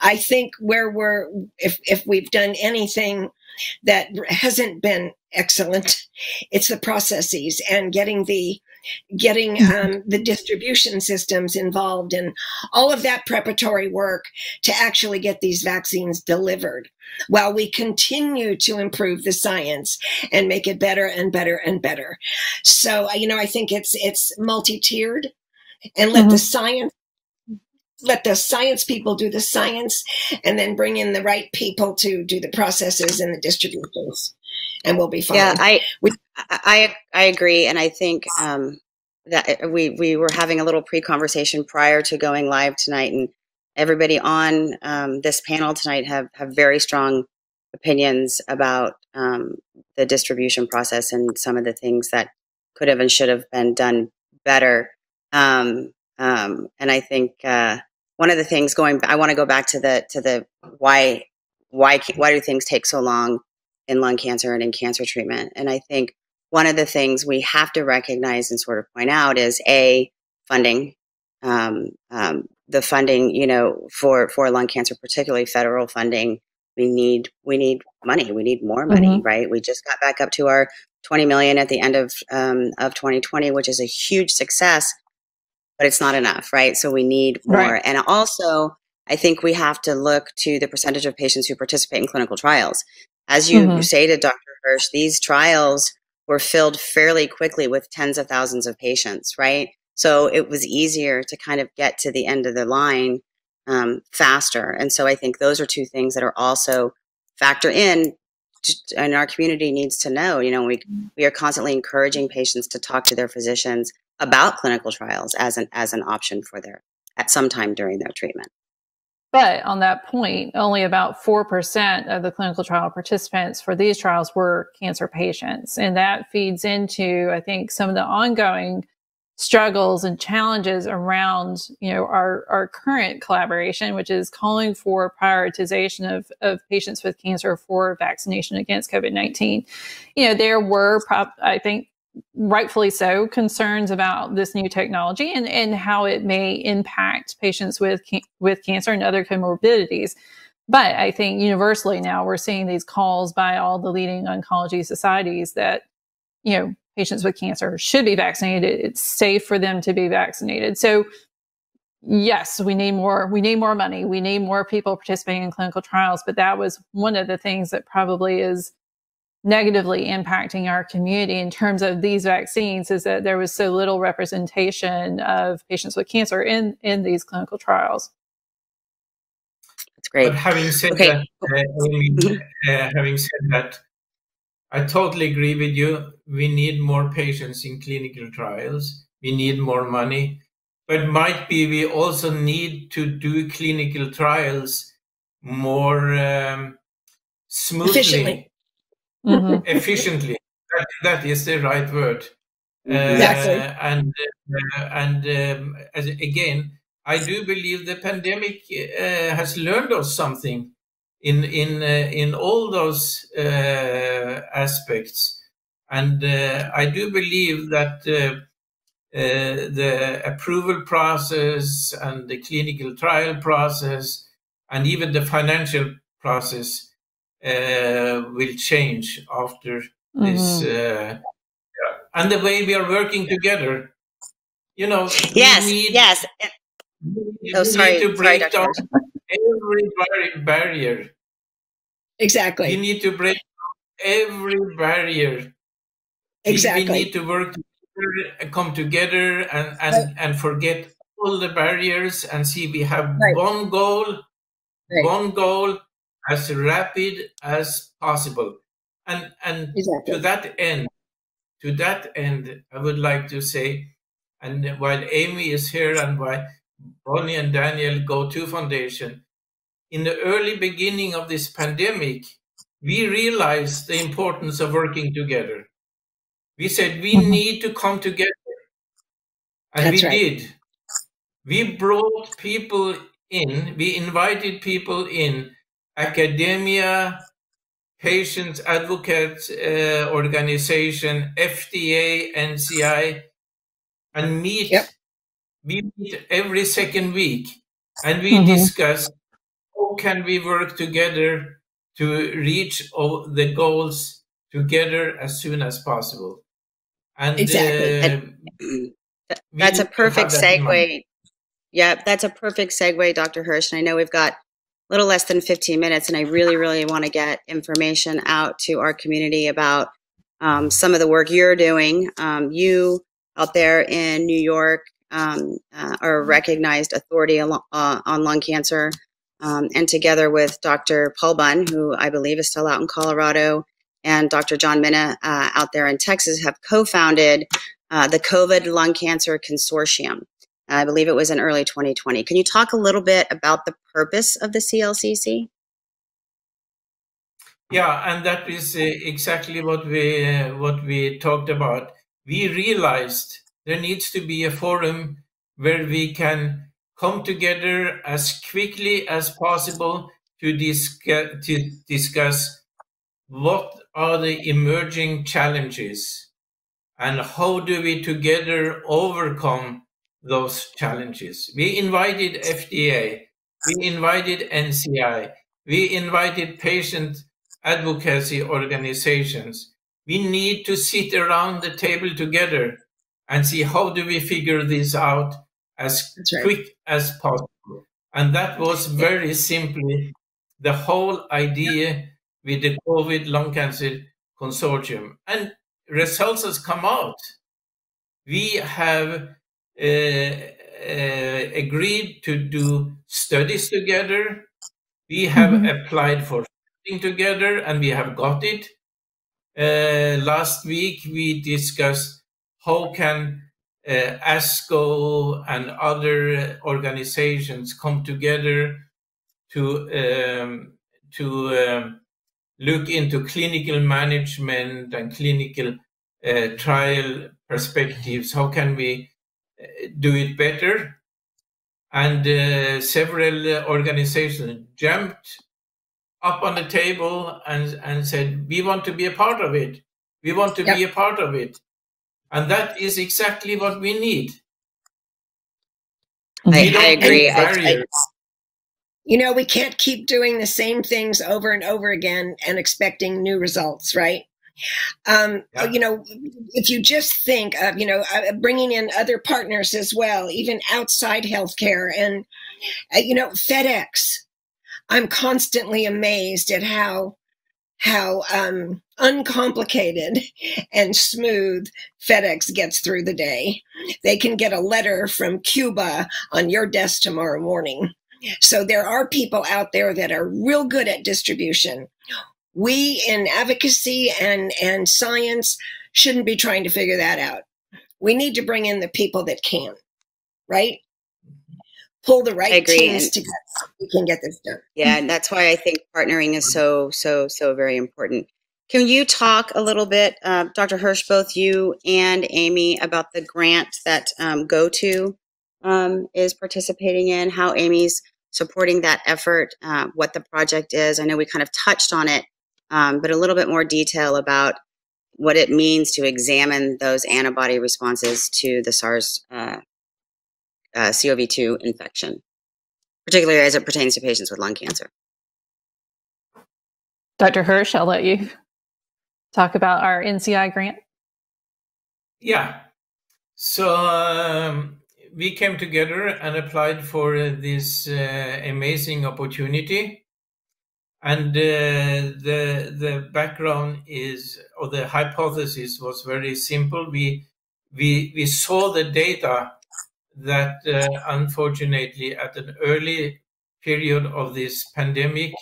I think if we've done anything that hasn't been excellent, it's the processes and getting the distribution systems involved and all of that preparatory work to actually get these vaccines delivered while we continue to improve the science and make it better and better and better. So, I think it's multi-tiered, and let the science people do the science, and then bring in the right people to do the processes and the distributions, and we'll be fine. Yeah, I agree, and I think that we were having a little pre-conversation prior to going live tonight, and everybody on this panel tonight have very strong opinions about the distribution process and some of the things that could have and should have been done better. And I think one of the things I want to go back to the why do things take so long in lung cancer and in cancer treatment? And I think one of the things we have to recognize and sort of point out is funding. The funding, you know, for lung cancer, particularly federal funding, we need money. We need more money, right? We just got back up to our 20 million at the end of 2020, which is a huge success, but it's not enough, right? So we need more. Right. And also, I think we have to look to the percentage of patients who participate in clinical trials. As you stated, Dr. Hirsch, these trials were filled fairly quickly with tens of thousands of patients, right? So it was easier to kind of get to the end of the line faster. And so I think those are two things that are also factor in, and our community needs to know. You know, we are constantly encouraging patients to talk to their physicians about clinical trials as an option for at some time during their treatment. But on that point, only about 4% of the clinical trial participants for these trials were cancer patients. And that feeds into, I think, some of the ongoing struggles and challenges around, you know, our current collaboration, which is calling for prioritization of patients with cancer for vaccination against COVID-19. You know, there were, I think, rightfully so, concerns about this new technology and how it may impact patients with cancer and other comorbidities. But I think universally now we're seeing these calls by all the leading oncology societies that, you know, patients with cancer should be vaccinated. It's safe for them to be vaccinated. So yes, we need more money. We need more people participating in clinical trials. But that was one of the things that probably is negatively impacting our community in terms of these vaccines, is that there was so little representation of patients with cancer in these clinical trials. That's great. But having said that, I totally agree with you. We need more patients in clinical trials. We need more money. But might be we also need to do clinical trials more smoothly. Efficiently. That is the right word. Exactly. Again, I do believe the pandemic has learned us something in all those aspects, and I do believe that the approval process and the clinical trial process and even the financial process will change after this, and the way we are working together. You know, we need to break down every barrier. Exactly. We need to break down every barrier. Exactly. We need to work together, come together, and forget all the barriers and see we have one goal. One goal, as rapid as possible, and to that end, I would like to say, and while Amy is here, and while Bonnie and Daniel Go-To Foundation, in the early beginning of this pandemic, we realized the importance of working together. We said we need to come together, and we did. We brought people in. We invited people in. Academia, patients advocate organization, FDA, NCI, and meet. We meet every second week, and we discuss how can we work together to reach all the goals together as soon as possible. And that's a perfect segue. Yeah, that's a perfect segue, Dr. Hirsch. And I know we've got a little less than 15 minutes, and I really, really want to get information out to our community about some of the work you're doing. You out there in New York are a recognized authority on lung cancer, and together with Dr. Paul Bunn, who I believe is still out in Colorado, and Dr. John Minna out there in Texas, have co-founded the COVID Lung Cancer Consortium. I believe it was in early 2020. Can you talk a little bit about the purpose of the CLCC? Yeah, and that is exactly what we talked about. We realized there needs to be a forum where we can come together as quickly as possible to discuss what are the emerging challenges and how do we together overcome those challenges. We invited FDA, we invited NCI, we invited patient advocacy organizations. We need to sit around the table together and see how do we figure this out as quick as possible. And that was very simply the whole idea with the COVID lung cancer consortium. And results has come out. We have agreed to do studies together. We have applied for funding together, and we have got it. Last week, we discussed how can ASCO and other organizations come together to look into clinical management and clinical trial perspectives. How can we do it better? And several organizations jumped up on the table and said, we want to be a part of it. We want to be a part of it. And that is exactly what we need. I agree. You know, we can't keep doing the same things over and over again and expecting new results, right? You know, if you just think of, you know, bringing in other partners as well, even outside healthcare and, you know, FedEx, I'm constantly amazed at how uncomplicated and smooth FedEx gets through the day. They can get a letter from Cuba on your desk tomorrow morning. So there are people out there that are real good at distribution. We in advocacy and science shouldn't be trying to figure that out. We need to bring in the people that can, right? Pull the right teams together so we can get this done. Yeah, and that's why I think partnering is so very important. Can you talk a little bit, Dr. Hirsch, both you and Amy, about the grant that GoTo is participating in, how Amy's supporting that effort, what the project is? I know we kind of touched on it, but a little bit more detail about what it means to examine those antibody responses to the SARS CoV-2 infection, particularly as it pertains to patients with lung cancer. Dr. Hirsch, I'll let you talk about our NCI grant. Yeah. So we came together and applied for this amazing opportunity. And the background is, or the hypothesis was very simple. We saw the data that unfortunately at an early period of this pandemic,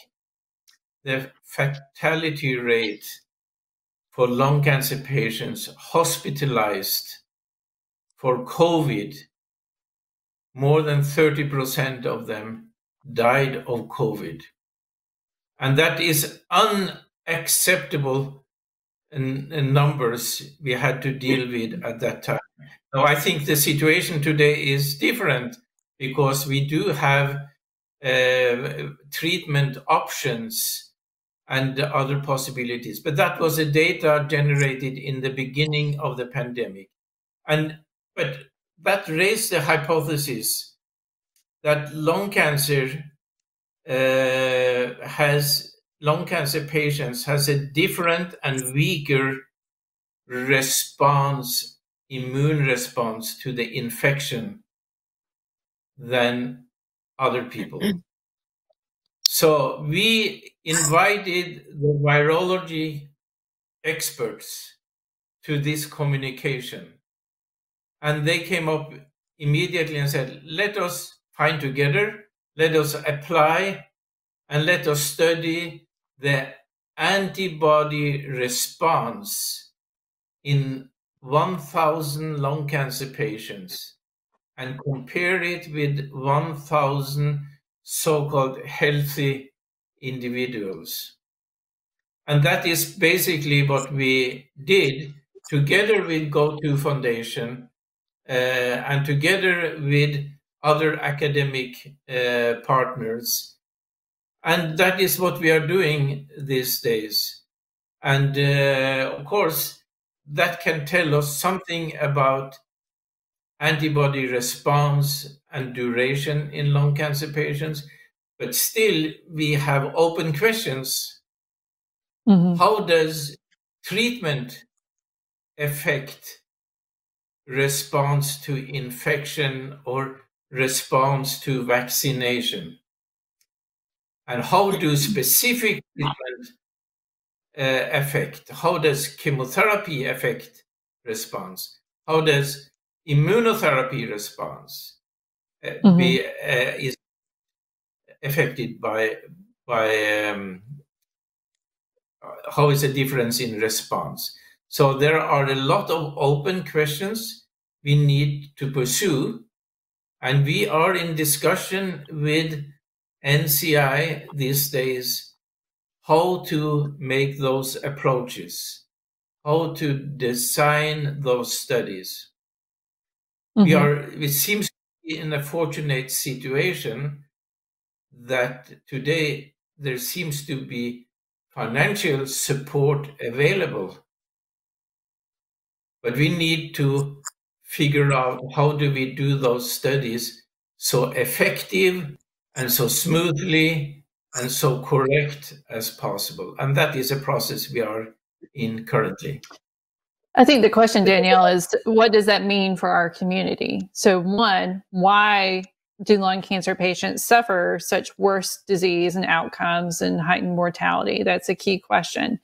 the fatality rate for lung cancer patients hospitalized for COVID, more than 30% of them died of COVID. And that is unacceptable in numbers we had to deal with at that time. Now, I think the situation today is different because we do have treatment options and other possibilities. But that was the data generated in the beginning of the pandemic. But that raised the hypothesis that lung cancer patients has a different and weaker response, immune response to the infection than other people. So we invited the virology experts to this communication. And they came up immediately and said, let us find together, let us apply, and let us study the antibody response in 1,000 lung cancer patients and compare it with 1,000 so-called healthy individuals. And that is basically what we did together with GoTo Foundation and together with other academic partners. And that is what we are doing these days. And of course, that can tell us something about antibody response and duration in lung cancer patients. But still, we have open questions. How does treatment affect response to infection or response to vaccination? And how do specific treatment affect? How does chemotherapy affect response? How does immunotherapy response is affected by how is the difference in response? So there are a lot of open questions we need to pursue, and we are in discussion with NCI these days how to make those approaches, how to design those studies. We seem to be in a fortunate situation that today there seems to be financial support available, but we need to figure out how do we do those studies so effective and so smoothly and so correct as possible. And that is a process we are in currently. I think the question, Danielle, is what does that mean for our community? So one, why do lung cancer patients suffer such worse disease and outcomes and heightened mortality? That's a key question.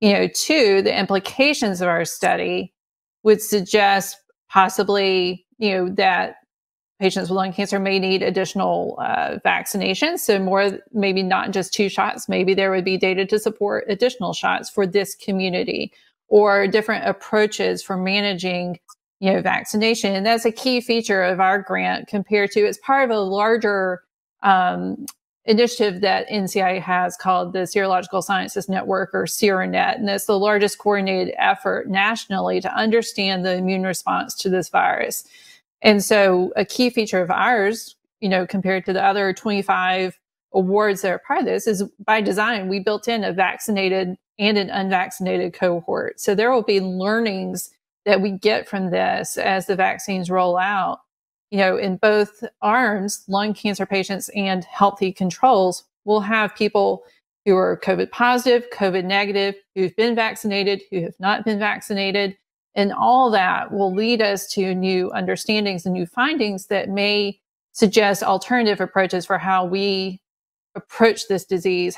Two, the implications of our study would suggest possibly, that patients with lung cancer may need additional vaccinations. So more, maybe not just 2 shots. Maybe there would be data to support additional shots for this community, or different approaches for managing, vaccination. And that's a key feature of our grant compared to, it's part of a larger initiative that NCI has called the Serological Sciences Network, or SERANET. And it's the largest coordinated effort nationally to understand the immune response to this virus. And so a key feature of ours, compared to the other 25 awards that are part of this, is by design, we built in a vaccinated and an unvaccinated cohort. So there will be learnings that we get from this as the vaccines roll out. In both arms, lung cancer patients and healthy controls will have people who are COVID positive, COVID negative, who've been vaccinated, who have not been vaccinated. And all that will lead us to new understandings and new findings that may suggest alternative approaches for how we approach this disease.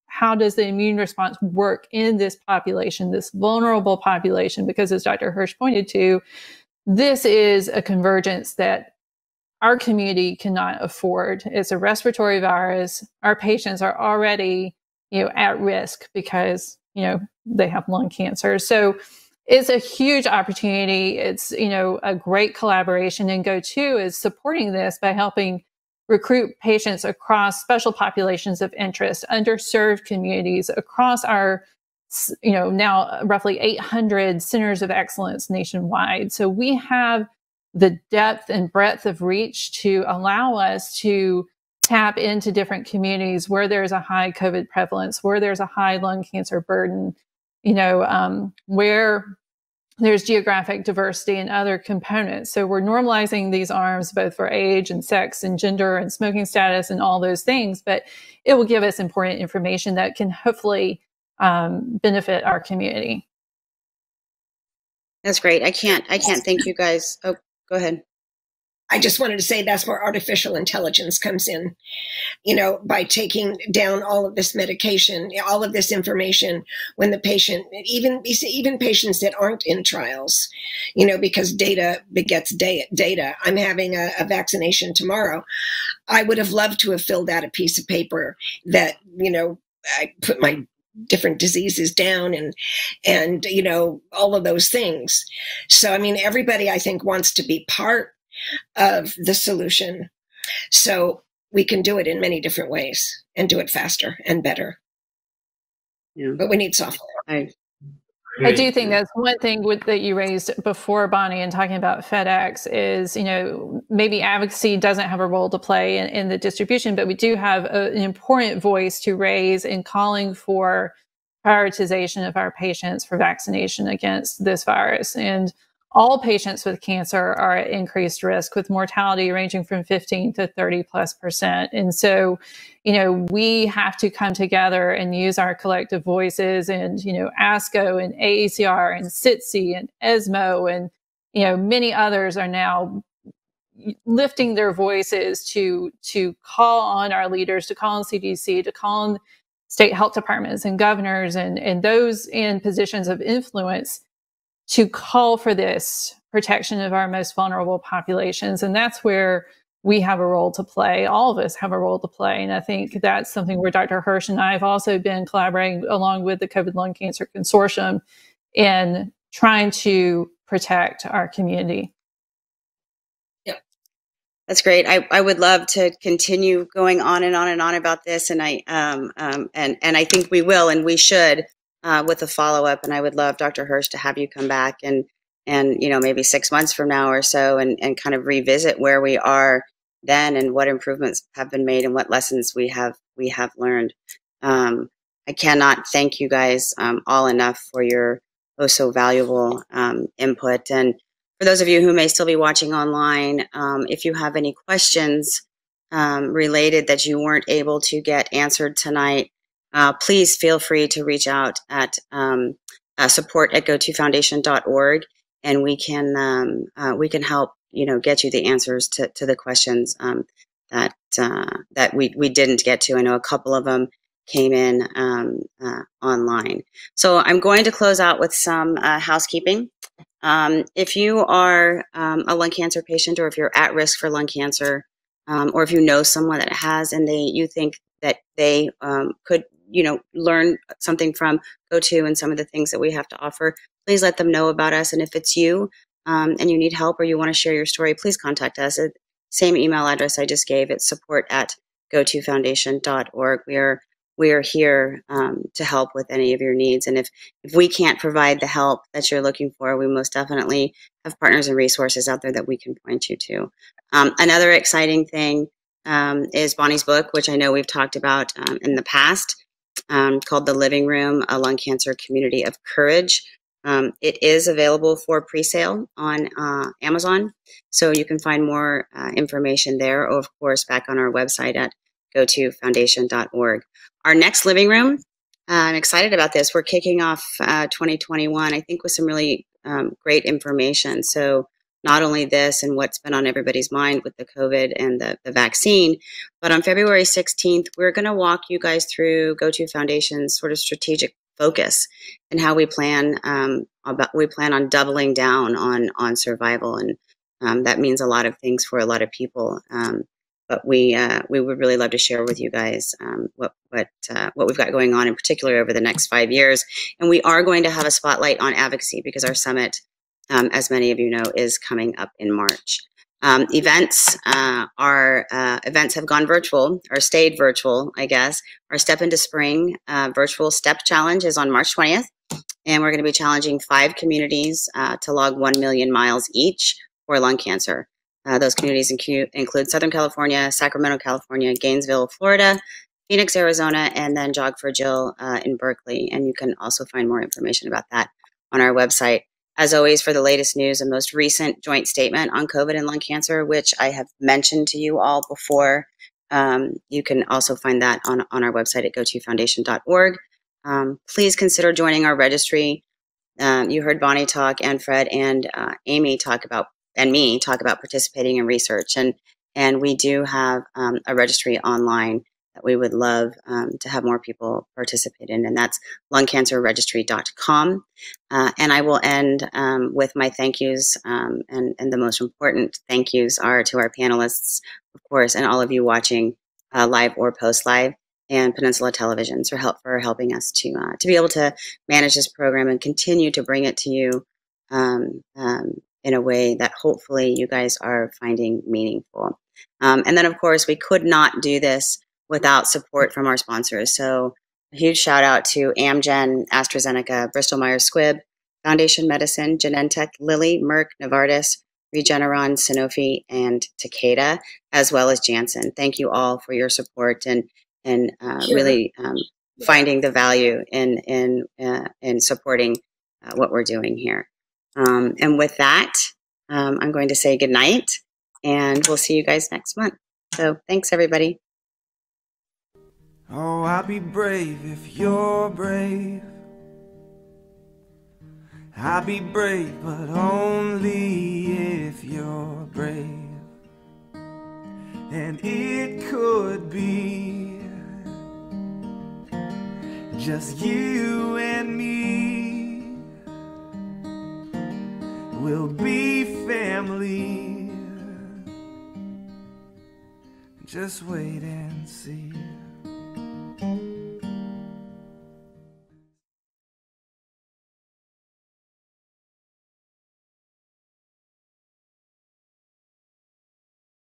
How does the immune response work in this population, this vulnerable population? Because as Dr. Hirsch pointed to, this is a convergence that our community cannot afford. It's a respiratory virus. Our patients are already, at risk because, they have lung cancer. So it's a huge opportunity. It's, a great collaboration. And GO2 is supporting this by helping recruit patients across special populations of interest, underserved communities across our, now roughly 800 centers of excellence nationwide. So we have the depth and breadth of reach to allow us to tap into different communities where there's a high COVID prevalence, where there's a high lung cancer burden, where there's geographic diversity and other components. So we're normalizing these arms both for age and sex and gender and smoking status and all those things, but it will give us important information that can hopefully benefit our community. That's great. I can't thank you guys. Oh, go ahead. I just wanted to say that's where artificial intelligence comes in, by taking down all of this medication, all of this information when the patient, even patients that aren't in trials, because data begets data. I'm having a vaccination tomorrow. I would have loved to have filled out a piece of paper that, I put my different diseases down and all of those things. So, everybody, I think, wants to be part of the solution. So we can do it in many different ways and do it faster and better. Yeah. But we need software. I do think that's one thing that you raised before, Bonnie, in talking about FedEx is, maybe advocacy doesn't have a role to play in the distribution, but we do have an important voice to raise in calling for prioritization of our patients for vaccination against this virus. And all patients with cancer are at increased risk, with mortality ranging from 15 to 30+%. And so, we have to come together and use our collective voices, and, ASCO and AACR and SITC and ESMO and, many others are now lifting their voices to call on our leaders, to call on CDC, to call on state health departments and governors and those in positions of influence to call for this protection of our most vulnerable populations. And that's where we have a role to play. All of us have a role to play. And I think that's something where Dr. Hirsch and I have also been collaborating along with the COVID Lung Cancer Consortium in trying to protect our community. That's great. I would love to continue going on and on and on about this, and I think we will and we should with a follow up. And I would love, Dr. Hirsch, to have you come back and maybe 6 months from now or so, and kind of revisit where we are then and what improvements have been made and what lessons we have learned. I cannot thank you guys all enough for your so valuable input. And for those of you who may still be watching online, if you have any questions related that you weren't able to get answered tonight, please feel free to reach out at support@gotofoundation.org, and we can help get you the answers to the questions that we didn't get to. I know a couple of them came in online. So I'm going to close out with some housekeeping. If you are a lung cancer patient, or if you're at risk for lung cancer, or if you know someone that has and you think that they could learn something from GoTo and some of the things that we have to offer, please let them know about us. And if it's you and you need help or you want to share your story, please contact us at the same email address I just gave. It's support@gotofoundation.org. We are here to help with any of your needs. And if we can't provide the help that you're looking for, we most definitely have partners and resources out there that we can point you to. Another exciting thing is Bonnie's book, which I know we've talked about in the past, called The Living Room, A Lung Cancer Community of Courage. It is available for pre-sale on Amazon, so you can find more information there, or of course back on our website at gotofoundation.org. Our next living room, I'm excited about this. We're kicking off 2021, I think, with some really great information. So not only this and what's been on everybody's mind with the COVID and the vaccine, but on February 16th, we're going to walk you guys through GoTo Foundation's sort of strategic focus and how we plan on doubling down on survival. And that means a lot of things for a lot of people. But we would really love to share with you guys what we've got going on, in particular over the next 5 years. And we are going to have a spotlight on advocacy, because our summit, as many of you know, is coming up in March. Events have gone virtual, or stayed virtual, I guess. Our Step into Spring virtual STEP challenge is on March 20th, and we're going to be challenging 5 communities to log 1 million miles each for lung cancer. Those communities include Southern California, Sacramento, California, Gainesville, Florida, Phoenix, Arizona, and then Jog for Jill in Berkeley. And you can also find more information about that on our website. As always, for the latest news and most recent joint statement on COVID and lung cancer, which I have mentioned to you all before, you can also find that on our website at gotofoundation.org. Please consider joining our registry. You heard Bonnie talk, and Fred and Amy talk about, and me talk about participating in research. And we do have a registry online that we would love to have more people participate in, and that's lungcancerregistry.com. And I will end with my thank yous, and the most important thank yous are to our panelists, of course, and all of you watching live or post-live, and Peninsula Television for helping us to be able to manage this program and continue to bring it to you in a way that hopefully you guys are finding meaningful. And then, of course, we could not do this without support from our sponsors. So a huge shout out to Amgen, AstraZeneca, Bristol Myers Squibb, Foundation Medicine, Genentech, Lilly, Merck, Novartis, Regeneron, Sanofi, and Takeda, as well as Janssen. Thank you all for your support and Sure. really finding the value in supporting what we're doing here. And with that, I'm going to say good night, and we'll see you guys next month. So thanks, everybody. Oh, I'll be brave if you're brave. I'll be brave, but only if you're brave. And it could be just you and me. We'll be family. Just wait and see.